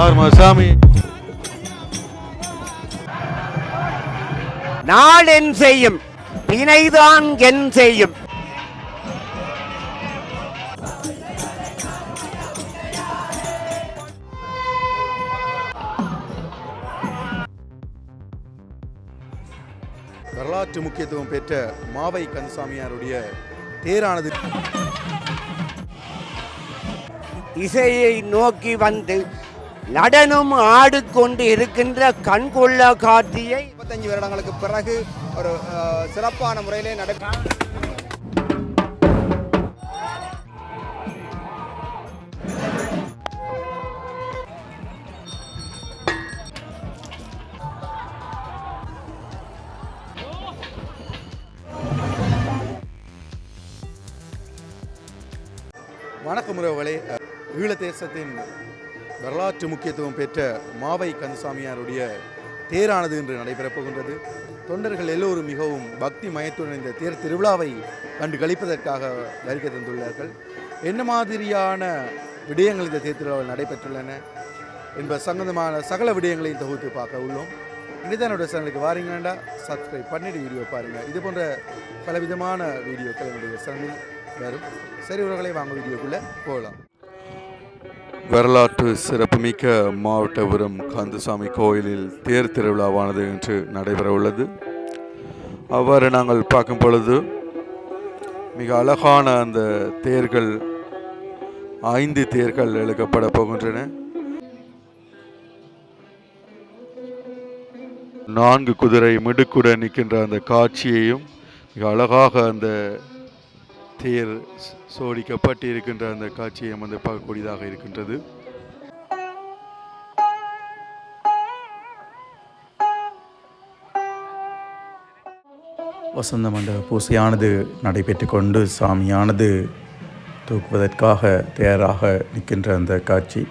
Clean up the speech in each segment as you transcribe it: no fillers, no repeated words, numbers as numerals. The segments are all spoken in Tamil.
ஆர்மசாமி. நாள் என் செய்யும் வினைதான் என் செய்யும். வரலாற்று முக்கியத்துவம் பெற்ற மாவை கந்தசாமியாருடைய தேரானது இசையை நோக்கி வந்து நடனம் ஆடிக்கொண்டு இருக்கின்ற கண்கொள்ள காட்சியை 25 வருடங்களுக்கு பிறகு ஒரு சிறப்பான முறையிலே வணக்கம் உறவுகளே. ஈழ தேசத்தின் வரலாற்று முக்கியத்துவம் பெற்ற மாவை கந்தசாமியாருடைய தேரானது இன்று நடைபெறப் போகின்றது. தொண்டர்கள் எல்லோரும் மிகவும் பக்தி மயத்துடன் இந்த தேர் திருவிழாவை கண்டு களிப்பதற்காக வருகை தந்துள்ளார்கள். என்ன மாதிரியான விடயங்கள் இந்த தேர் திருவிழாவில் நடைபெற்றுள்ளன என்பது சம்பந்தமான சகல விடயங்களையும் தொகுத்து பார்க்க உள்ளோம். இனிதானோட சேனலுக்கு வாரீங்க வேண்டாம், சப்ஸ்கிரைப் பண்ணிட்டு வீடியோ பாருங்கள். இது போன்ற பலவிதமான வீடியோக்கள் என்னுடைய சேனலில் வரும். சரி உறவுகளை, வாங்க வீடியோக்குள்ளே போகலாம். வரலாற்று சிறப்புமிக்க மாவட்டபுரம் கந்தசாமி கோயிலில் தேர் திருவிழாவானது இன்று நடைபெற உள்ளது. அவ்வாறு நாங்கள் பார்க்கும் பொழுது மிக அழகான அந்த தேர்கள் 5 தேர்கள் இழுக்கப்பட போகின்றன. 4 குதிரை மிடுக்குடன் நிற்கின்ற அந்த காட்சியையும் மிக அழகாக அந்த தேர் சோடிக்கப்பட்டு இருக்கின்ற அந்த காட்சியை வந்து பார்க்கக்கூடியதாக இருக்கின்றது. வசந்த மண்டப பூசையானது நடைபெற்று கொண்டு சாமியானது தூக்குவதற்காக தயாராக நிற்கின்ற அந்த காட்சி.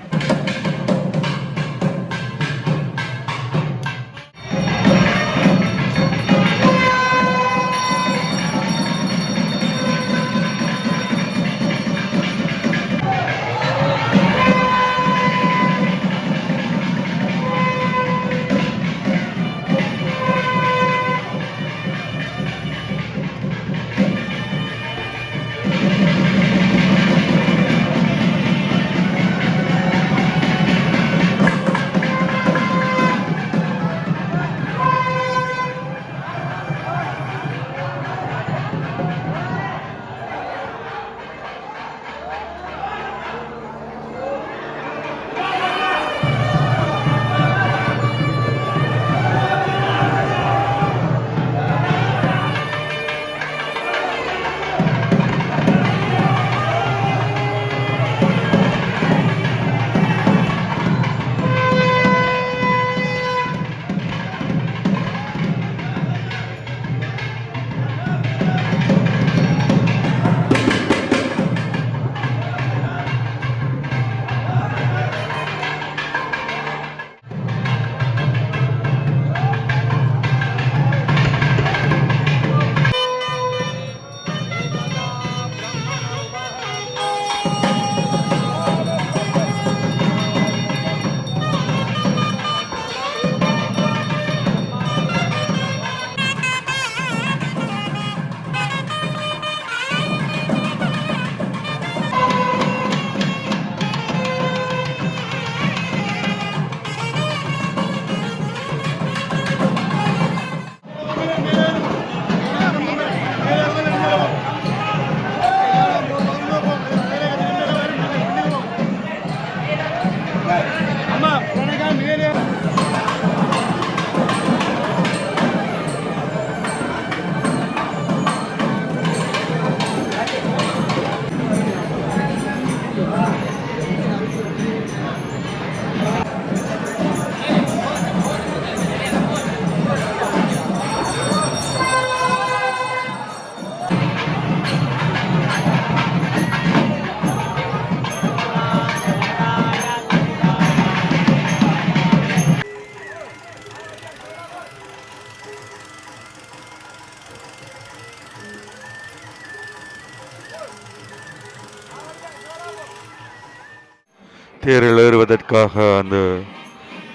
தேரில் ஏறுவதற்காக அந்த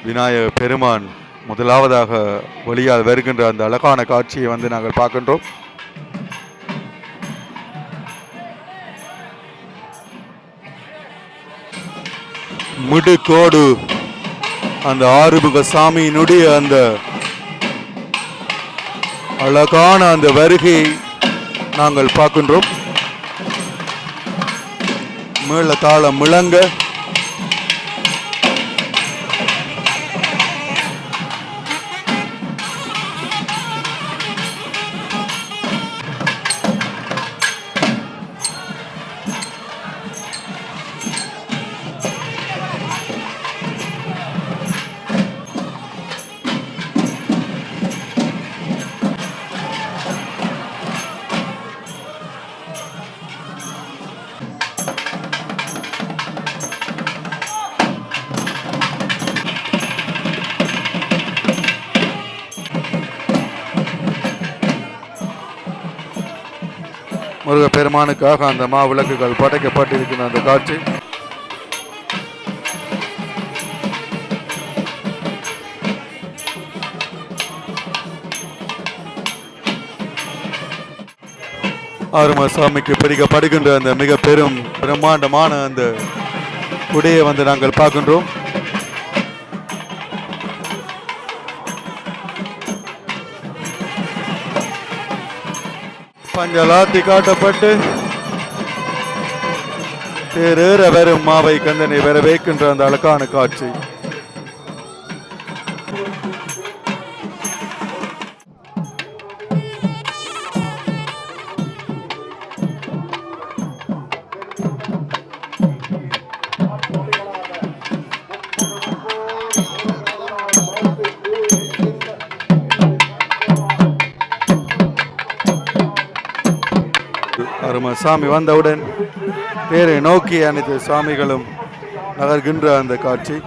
விநாயக பெருமான் முதலாவதாக வெளியால் வருகின்ற அந்த அழகான காட்சியை வந்து நாங்கள் பார்க்கின்றோம். மிடுக்கோடு அந்த ஆறுமுக சாமியினுடைய அந்த அழகான அந்த வருகையை நாங்கள் பார்க்கின்றோம். மேள தாளம் முழங்க முருகப்பெருமானுக்காக அந்த மாவிளக்குகள் படைக்கப்பட்டிருக்கிற அந்த காட்சி ஆறுமுக சாமிக்கு பிடிக்கப்படுகின்ற அந்த மிக பெரும் பிரம்மாண்டமான அந்த குடையை வந்து நாங்கள் பார்க்கின்றோம். பஞ்சலாத்தி காட்டப்பட்டு தேரேற வரும் மாவை கந்தனை வர வைக்கின்ற அந்த அழகான காட்சி. சாமி வந்தவுடன் பேரை நோக்கி அனைத்து சாமிகளும் நகர்கின்ற அந்த காட்சி.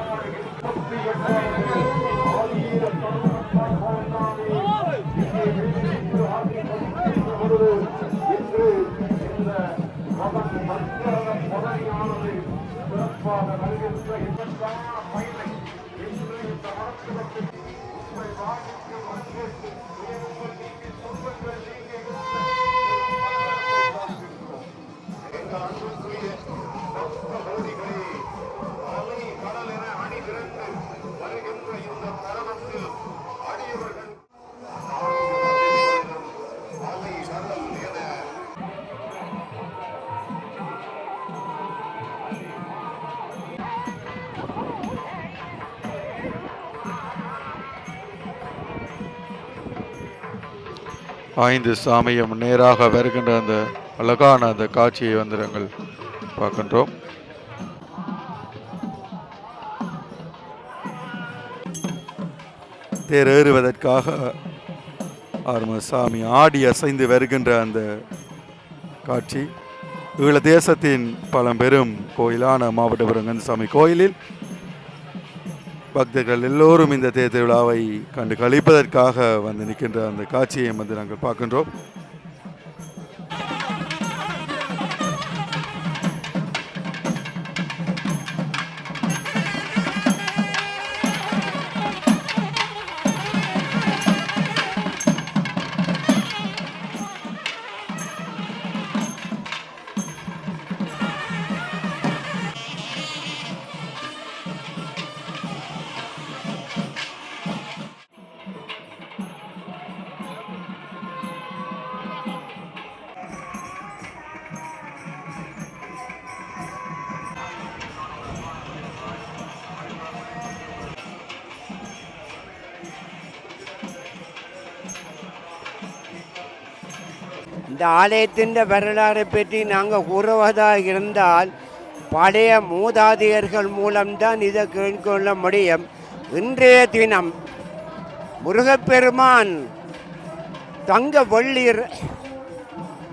ஐந்து சாமியும் நேராக வருகின்ற அந்த அழகான அந்த காட்சியை வந்து நாங்கள் பார்க்கின்றோம். தேர் ஏறுவதற்காக ஆறுமுக சாமி ஆடி அசைந்து வருகின்ற அந்த காட்சி ஈழ தேசத்தின் பழம்பெரும் கோயிலான மாவட்டபுரம் கந்தசாமி கோயிலில் பக்தர்கள் எல்லோரும் இந்த தேர் திருவிழாவை கண்டு கழிப்பதற்காக வந்து நிற்கின்ற அந்த காட்சியை வந்து நாங்கள் பார்க்கின்றோம். இந்த ஆலயத்தின் வரலாறை பற்றி நாங்கள் கூறுவதாக இருந்தால் பழைய மூதாதையர்கள் மூலம்தான் இதை கேட்கொள்ள முடியும். இன்றைய தினம் முருகப்பெருமான் தங்க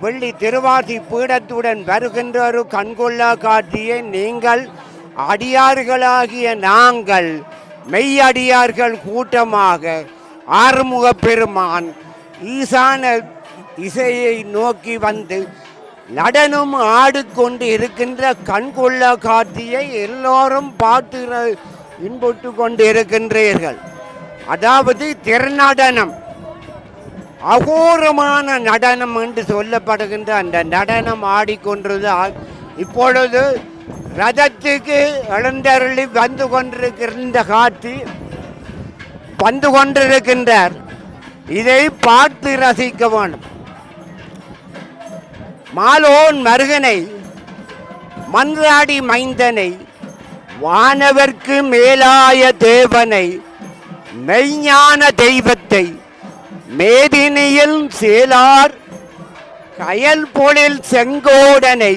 வெள்ளி திருவாசி பீடத்துடன் வருகின்ற ஒரு கண்கொள்ளா காட்சியை நீங்கள் அடியார்களாகிய நாங்கள் மெய்யடியார்கள் கூட்டமாக ஆறுமுக பெருமான் ஈசான இசையை நோக்கி வந்து நடனம் ஆடிக்கொண்டு இருக்கின்ற கண்கொள்ள காட்சியை எல்லோரும் பார்த்து இன்புட்டு கொண்டு இருக்கின்றீர்கள். அதாவது திருநடனம், அகோரமான நடனம் என்று சொல்லப்படுகின்ற அந்த நடனம் ஆடிக்கொண்டுதான் இப்பொழுது ரதத்துக்கு எழுந்தருளி வந்து கொண்டிருக்கின்ற காட்சி வந்து கொண்டிருக்கின்றார். இதை பார்த்து ரசிக்க வேண்டும். மாலோன் மருகனை, மன்றாடி மைந்தனை, வானவர்க்கு மேலாய தேவனை, மெய்ஞான தெய்வத்தை, மேதினியில் சேலார் கயல் பொழில் செங்கோடனை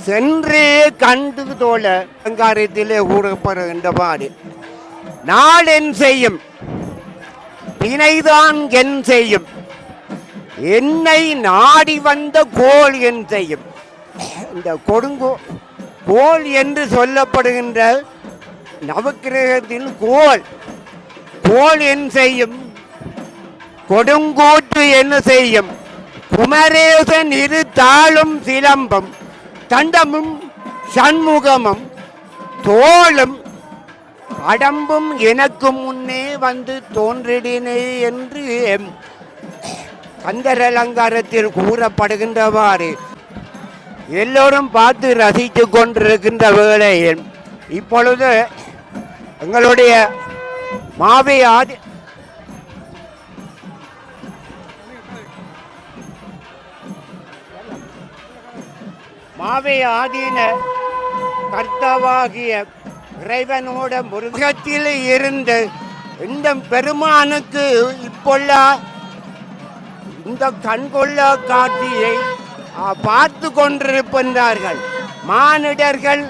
சென்றே கண்டு தோழ அலங்காரத்திலே கூறப்படுகின்ற பாடு. நாள் என் செய்யும், வினைதான் என் செய்யும், என்னை நாடி வந்த கோல் என் செய்யும். இந்த கோல் என்று சொல்லப்படுகின்ற நவக்கிரகத்தில் கோல் என் செய்யும், கொடுங்கூற்று என்ன செய்யும், குமரேசன் இரு தாளும் சிலம்பம் தண்டமும் சண்முகமும் தோளும் கடம்பும் எனக்கு முன்னே வந்து தோன்றினே என்று கந்தர் அலங்காரத்தில் கூறப்படுகின்றவாறு எல்லோரும் பார்த்து ரசித்து கொண்டிருக்கின்ற வேளையில் இப்பொழுது எங்களுடைய மாவை ஆதீன கர்த்தாவாகிய இறைவனோட முருகத்தில் இருந்து இந்த பெருமானுக்கு இப்பொள்ள இந்த கண்கொள்ளா காட்சியை பார்த்து கொண்டிருக்கின்றார்கள். மானிடர்கள்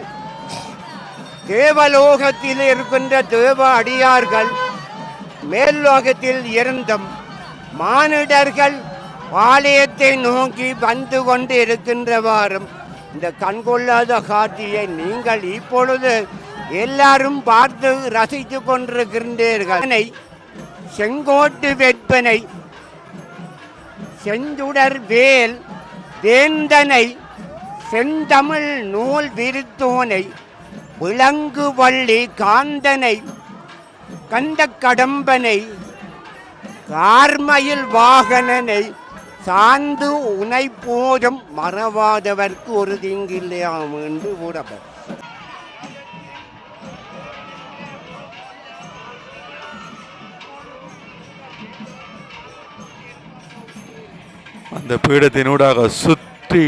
தேவலோகத்தில் இருக்கின்ற தேவ அடியார்கள் மேல்லோகத்தில் இருந்தும் மானிடர்கள் பாளையத்தை நோக்கி வந்து கொண்டு இருக்கின்றவாறும் இந்த கண்கொள்ளாத காட்சியை நீங்கள் இப்பொழுது எல்லாரும் பார்த்து ரசித்து கொண்டிருக்கின்றீர்கள். செங்கோட்டு வெப்பனை, செஞ்சுடர் வேல் வேந்தனை, செந்தமிழ் நூல் விருத்தோனை, விலங்கு வள்ளி காந்தனை, கந்த கடம்பனை, கார்மயில் வாகனனை சார்ந்து உனை போதும் மறவாதவர்க்கு ஒரு தீங்கில்லையாம் என்று கூறப்படும். அந்த பீடத்தினூடாக சுற்றி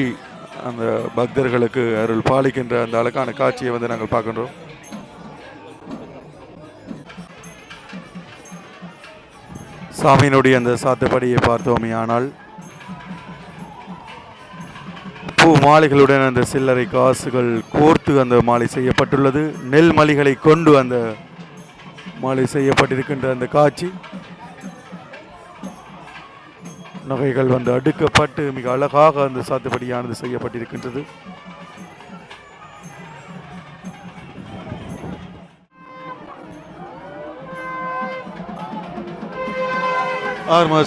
அந்த பக்தர்களுக்கு அருள் பாலிக்கின்ற அந்த அழகான காட்சியை வந்து நாங்கள் பார்க்கின்றோம். சாமியினுடைய அந்த சாத்தப்படியை பார்த்தோமே ஆனால் பூ மாலைகளுடன் அந்த சில்லறை காசுகள் கோர்த்து அந்த மாலை செய்யப்பட்டுள்ளது. நெல் மலிகளை கொண்டு அந்த மாலை செய்யப்பட்டிருக்கின்ற அந்த காட்சி, நகைகள் வந்து அடுக்கப்பட்டு மிக அழகாக அந்த சாத்துப்படியானது செய்யப்பட்டிருக்கின்றது.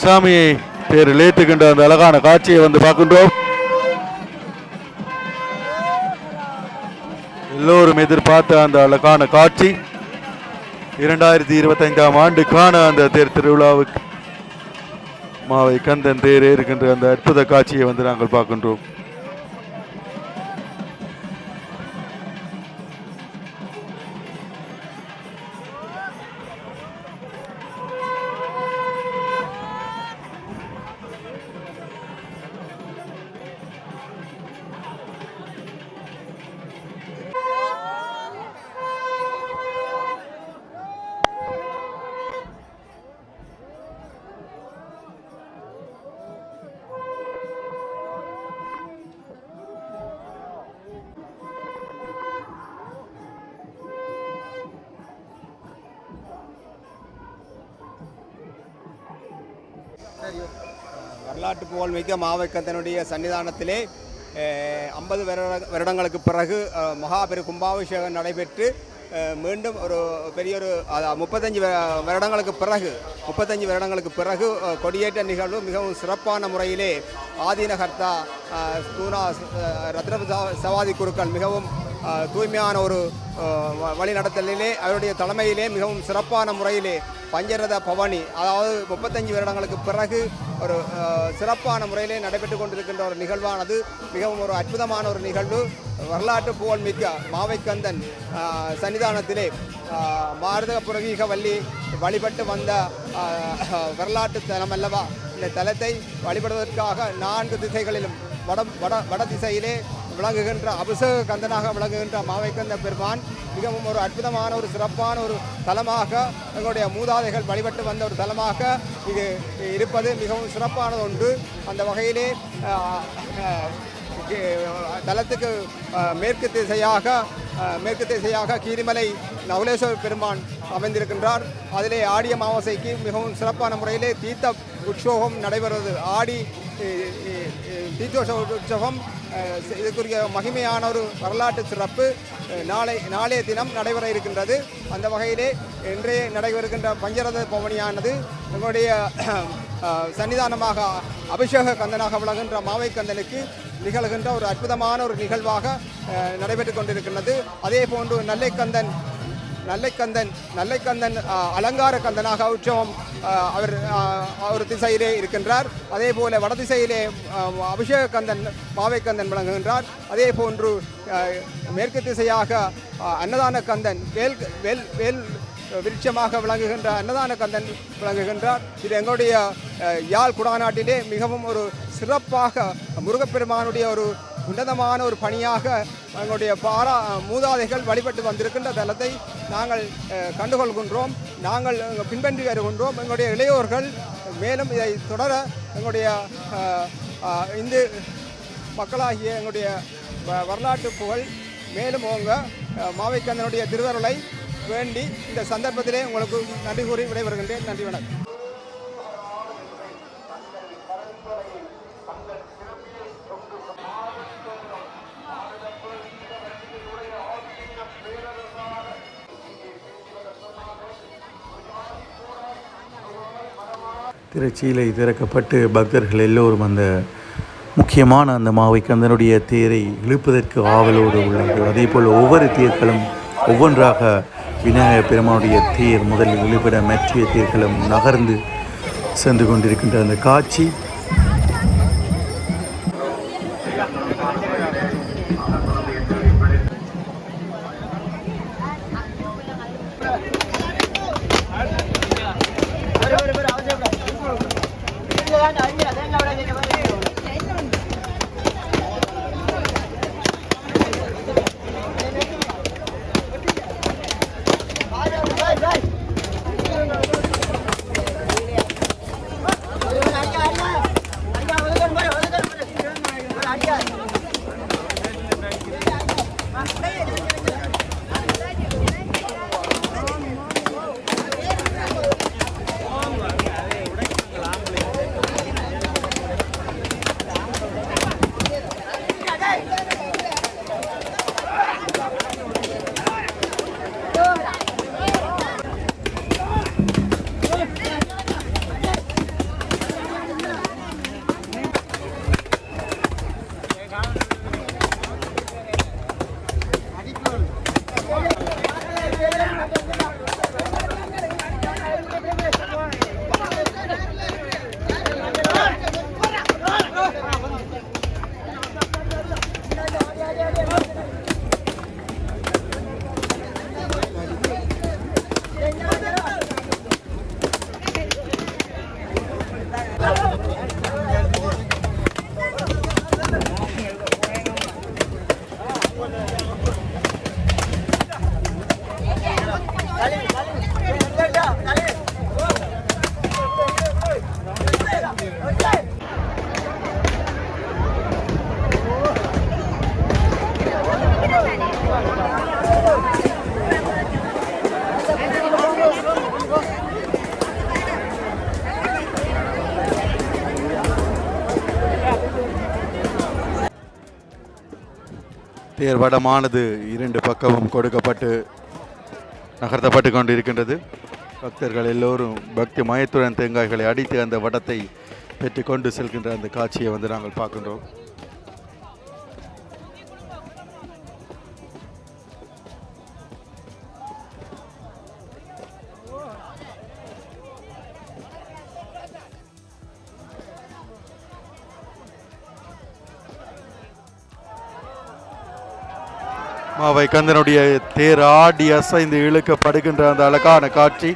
சாமியை பேரில் ஏற்றுகின்ற அந்த அழகான காட்சியை வந்து பார்க்கின்றோம். எல்லோரும் எதிர்பார்த்த அந்த அழகான காட்சி 2025ஆம் ஆண்டுக்கான அந்த தேர் திருவிழாவுக்கு மாவை கந்தன் தேர் இருக்கின்ற அந்த அற்புத காட்சியை வந்து நாங்கள் பார்க்கின்றோம். வரலாற்று புகழ்மிக்க மாவைக்கந்தனுடைய சன்னிதானத்திலே 50 வருடங்களுக்கு பிறகு மகாபெரு கும்பாபிஷேகம் நடைபெற்று மீண்டும் ஒரு பெரிய ஒரு 35 வருடங்களுக்கு பிறகு கொடியேற்ற நிகழ்வு மிகவும் சிறப்பான முறையிலே ஆதீனகர்த்தா தூணா ரத்ன சவாதி குருக்கள் மிகவும் தூய்மையான ஒரு வழிநடத்தலிலே அவருடைய தலைமையிலே மிகவும் சிறப்பான முறையிலே பஞ்சரத பவனி, அதாவது 35 வருடங்களுக்கு பிறகு ஒரு சிறப்பான முறையிலே நடைபெற்று கொண்டிருக்கின்ற ஒரு நிகழ்வானது மிகவும் ஒரு அற்புதமான ஒரு நிகழ்வு. வரலாற்று புகழ்மிக்க மாவைக்கந்தன் சன்னிதானத்திலே மாருத புரகீக வள்ளி வழிபட்டு வந்த வரலாற்று தலம் அல்லவா. இந்த தலத்தை வழிபடுவதற்காக 4 திசைகளிலும் வட திசையிலே விளங்குகின்ற அபிஷேக கந்தனாக விளங்குகின்ற மாவைக்கந்த பெருமான் மிகவும் ஒரு அற்புதமான ஒரு சிறப்பான ஒரு தலமாக எங்களுடைய மூதாதைகள் வழிபட்டு வந்த ஒரு தலமாக இது இருப்பது மிகவும் சிறப்பான ஒன்று. அந்த வகையிலே தலத்துக்கு மேற்கு திசையாக கீரிமலை நகுலேஸ்வர பெருமான் அமைந்திருக்கின்றார். அதிலே ஆடி அமாவாசைக்கு மிகவும் சிறப்பான முறையிலே தீர்த்த உற்சவம் நடைபெறுவது. ஆடி தீர்த்தோஷ உற்சவம் இதுக்குரிய மகிமையான ஒரு வரலாற்று சிறப்பு நாளைய தினம் நடைபெற இருக்கின்றது. அந்த வகையிலே இன்றைய நடைபெறுகின்ற பஞ்சரத பவனியானது எங்களுடைய சன்னிதானமாக அபிஷேக கந்தனாக விளங்குகின்ற மாவை கந்தனுக்கு நிகழ்கின்ற ஒரு அற்புதமான ஒரு நிகழ்வாக நடைபெற்று கொண்டிருக்கின்றது. அதே போன்று நல்லைக்கந்தன் அலங்கார கந்தனாக உற்சவம் அவர் திசையிலே இருக்கின்றார். அதே போல வடதிசையிலே அபிஷேக கந்தன் மாவைக்கந்தன் விளங்குகின்றார். அதே போன்று மேற்கு திசையாக அன்னதான கந்தன் வேல் விருட்சமாக விளங்குகின்ற அன்னதான கந்தன் விளங்குகின்றார். இது எங்களுடைய யாழ் குடாநாட்டிலே மிகவும் ஒரு சிறப்பாக முருகப்பெருமானுடைய ஒரு உன்னதமான ஒரு பணியாக எங்களுடைய மூதாதைகள் வழிபட்டு வந்திருக்கின்ற தலத்தை நாங்கள் கண்டுகொள்கின்றோம். நாங்கள் பின்பற்றி வருகின்றோம். எங்களுடைய இளையோர்கள் மேலும் இதை தொடர எங்களுடைய இந்து மக்களாகிய எங்களுடைய வரலாற்று புகழ் மேலும் ஓங்க மாவைக்கந்தனுடைய திருவருளை வேண்டி இந்த சந்தர்ப்பத்திலே உங்களுக்கு நன்றி கூறி விடைபெறுகின்றேன். நன்றி, வணக்கம். திருச்சீலை திறக்கப்பட்டு பக்தர்கள் எல்லோரும் அந்த முக்கியமான அந்த மாவைக்கந்தனுடைய தேரை இழுப்பதற்கு ஆவலோடு உள்ளார்கள். அதே போல் ஒவ்வொரு தேர்களும் ஒவ்வொன்றாக விநாயகர் பெருமானுடைய தேர் முதலில் இழுபட மற்ற தேர்களும் நகர்ந்து சென்று கொண்டிருக்கின்ற அந்த காட்சி தேர்வடமானது 2 பக்கமும் கொடுக்கப்பட்டு நகர்த்தப்பட்டு கொண்டு இருக்கின்றது. பக்தர்கள் எல்லோரும் பக்தி மயத்துடன் தேங்காய்களை அடித்து அந்த வடத்தை பெற்றுக்கொண்டு செல்கின்ற அந்த காட்சியை வந்து நாங்கள் பார்க்கின்றோம். மாவை கந்தனுடைய தேர் ஆடி அசைந்து இழுக்கப்படுகின்ற அந்த அழகான காட்சி.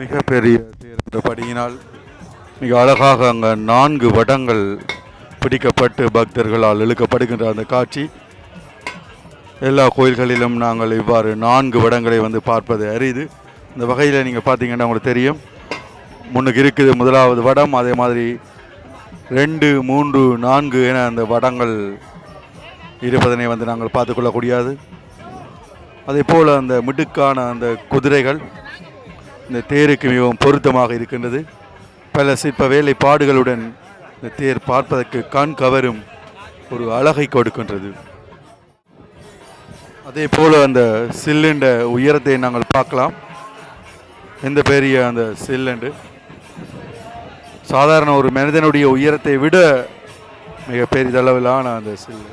மிகப்பெரிய தேர்ந்தபடியினால் மிக அழகாக அங்கே 4 வடங்கள் பிடிக்கப்பட்டு பக்தர்களால் இழுக்கப்படுகின்ற அந்த காட்சி. எல்லா கோயில்களிலும் நாங்கள் இவ்வாறு 4 வடங்களை வந்து பார்ப்பது அரிது. இந்த வகையில் நீங்கள் பார்த்தீங்கன்னா உங்களுக்கு தெரியும், முன்னுக்கு இருக்குது முதலாவது வடம், அதே மாதிரி 2, 3, 4 என அந்த வடங்கள் இருப்பதனை வந்து நாங்கள் பார்த்துக்கொள்ளக்கூடியது. அதே போல் அந்த மிடுக்கான அந்த குதிரைகள் இந்த தேருக்கு மிகவும் பொருத்தமாக இருக்கின்றது. பல சிற்ப வேலைப்பாடுகளுடன் இந்த தேர் பார்ப்பதற்கு கண் கவரும் ஒரு அழகை கொடுக்கின்றது. அதே போல் அந்த சில்லுண்ட உயரத்தை நாங்கள் பார்க்கலாம். எந்த பெரிய அந்த சில்லுண்டு சாதாரண ஒரு மனிதனுடைய உயரத்தை விட மிக பெரிதளவிலான அந்த சில்லு.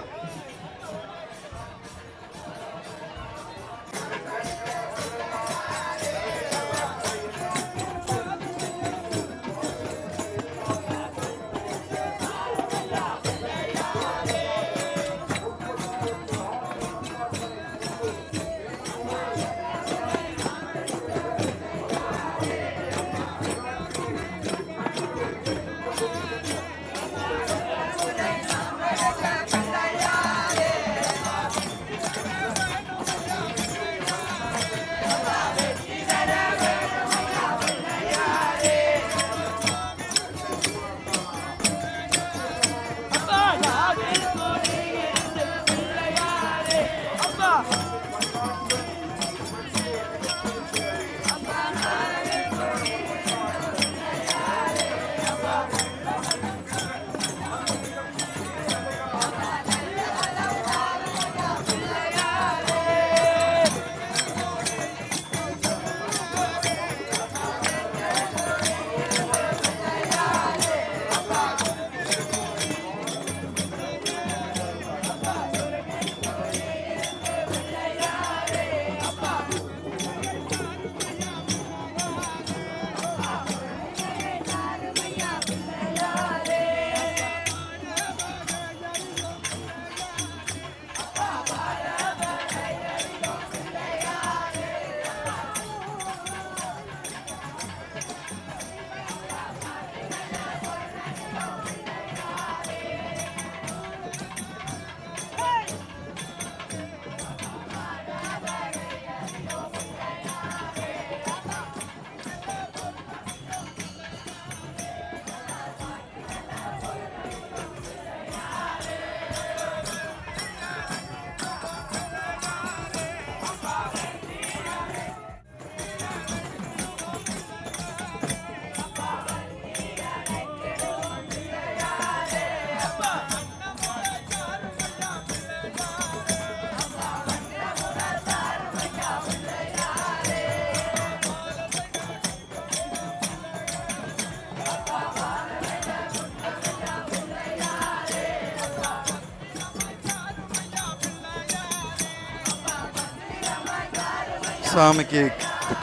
சாமிக்கு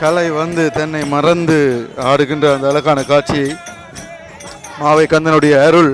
கலை வந்து தன்னை மறந்து ஆடுகின்ற அந்த அழகான காட்சியை மாவை கந்தனுடைய அருள்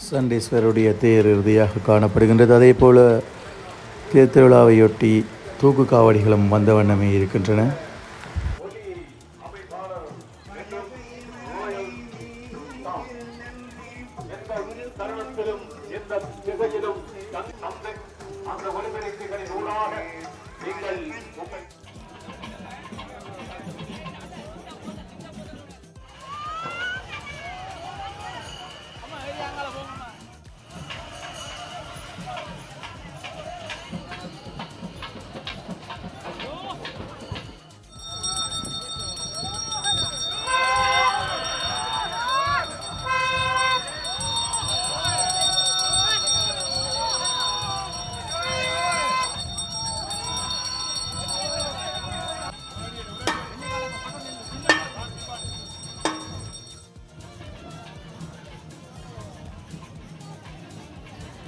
சண்டீஸ்வருடைய தேர் இறுதியாக காணப்படுகின்றது. அதே போல் தேர் திருவிழாவையொட்டி தூக்கு காவடிகளும் வந்த வண்ணமே இருக்கின்றன.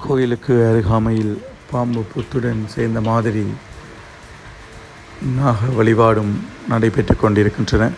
கோயிலுக்கு அருகாமையில் பாம்பு புத்துடன் சேர்ந்த மாதிரி நாக வழிபாடும் நடைபெற்று கொண்டிருக்கின்றன.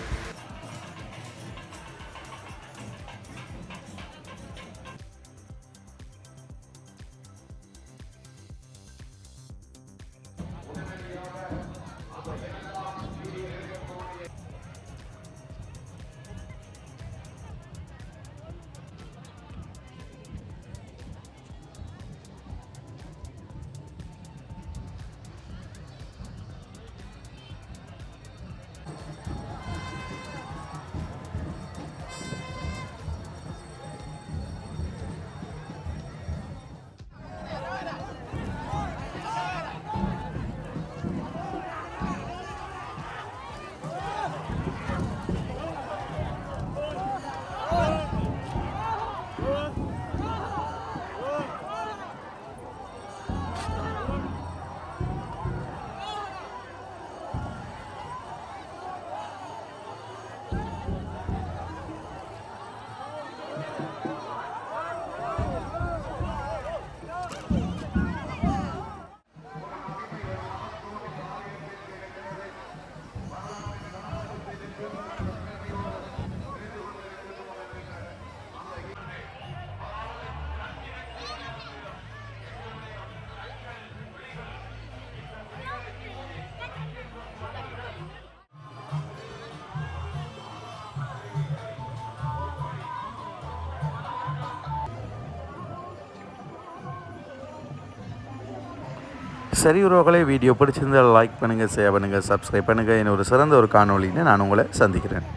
சரி உறவுகளே, வீடியோ பிடிச்சிருந்தால் லைக் பண்ணுங்கள், ஷேர் பண்ணுங்கள், சப்ஸ்கிரைப் பண்ணுங்கள். இன்னொரு சிறந்த ஒரு காணொளியில் நான் உங்களை சந்திக்கிறேன்.